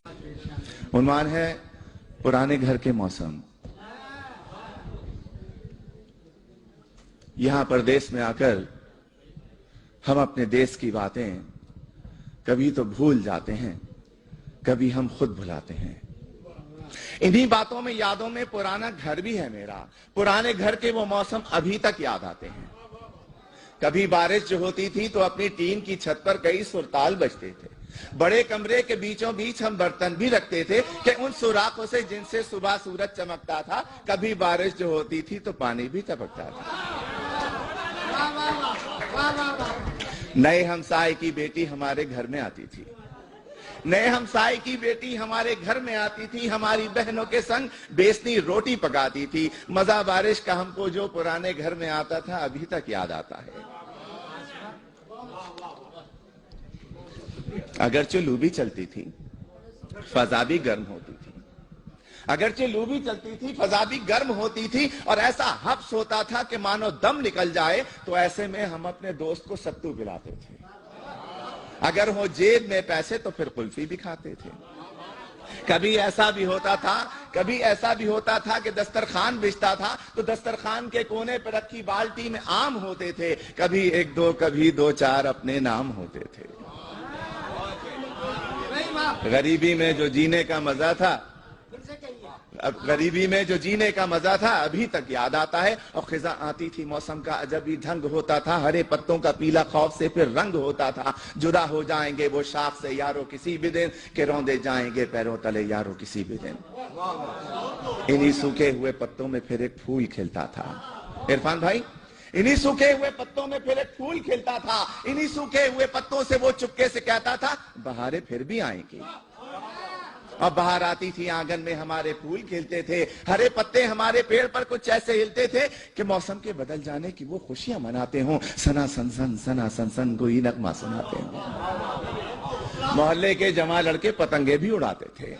उन्वान है पुराने घर के मौसम। यहां परदेश में आकर हम अपने देश की बातें कभी तो भूल जाते हैं, कभी हम खुद भुलाते हैं। इन्हीं बातों में, यादों में पुराना घर भी है मेरा। पुराने घर के वो मौसम अभी तक याद आते हैं। कभी बारिश जो होती थी तो अपनी टीन की छत पर कई सुरताल बजते थे। बड़े कमरे के बीचों बीच हम बर्तन भी रखते थे कि उन सुराखों से जिनसे सुबह सूरज चमकता था। कभी बारिश जो होती थी तो पानी भी टपकता था। नए हमसाए की बेटी हमारे घर में आती थी। नए हमसाए की बेटी हमारे घर में आती थी, हमारी बहनों के संग बेसनी रोटी पकाती थी। मजा बारिश का हमको जो पुराने घर में आता था अभी तक याद आता है। अगरचे लू भी चलती थी, फजा भी गर्म होती थी। अगरचे लू भी चलती थी, फजा भी गर्म होती थी और ऐसा हब्स होता था कि मानो दम निकल जाए। तो ऐसे में हम अपने दोस्त को सत्तू पिलाते थे। अगर हो जेब में पैसे तो फिर कुल्फी भी खाते थे। कभी ऐसा भी होता था कि दस्तरखान बिछता था तो दस्तरखान के कोने पर रखी बाल्टी में आम होते थे। कभी एक दो, कभी दो चार अपने नाम होते थे। गरीबी में जो जीने का मजा था, गरीबी में जो जीने का मजा था अभी तक याद आता है। और खिजा आती थी, मौसम का अजबी ढंग होता था। हरे पत्तों का पीला खौफ से फिर रंग होता था। जुदा हो जाएंगे वो शाख से यारो किसी भी दिन, के रौंदे जाएंगे पैरों तले यारो किसी भी दिन। इन्हीं सूखे हुए पत्तों में फिर एक फूल खिलता था। इरफान भाई, इन्हीं सूखे हुए पत्तों में फिर एक फूल खिलता था। इन्हीं सूखे हुए पत्तों से वो चुपके से कहता था बहारें फिर भी आएंगी। अब बाहर आती थी, आंगन में हमारे फूल खिलते थे। हरे पत्ते हमारे पेड़ पर कुछ ऐसे हिलते थे कि मौसम के बदल जाने की वो खुशियां मनाते हों। सना सन सन कोई नगमा सुनाते हों। मोहल्ले के जमा लड़के पतंगे भी उड़ाते थे।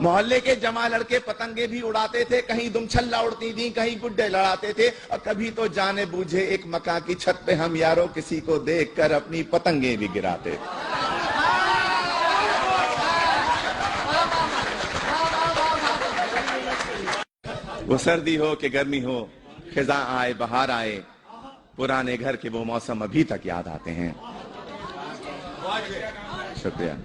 मोहल्ले के जमा लड़के पतंगे भी उड़ाते थे। कहीं दुमछल्ला उड़ती थी, कहीं गुड्डे लड़ाते थे। और कभी तो जाने बूझे एक मकान की छत पे हम यारों किसी को देखकर अपनी पतंगे भी गिराते थे। वो सर्दी हो कि गर्मी हो, खिजा आए बहार आए, पुराने घर के वो मौसम अभी तक याद आते हैं। शुक्रिया।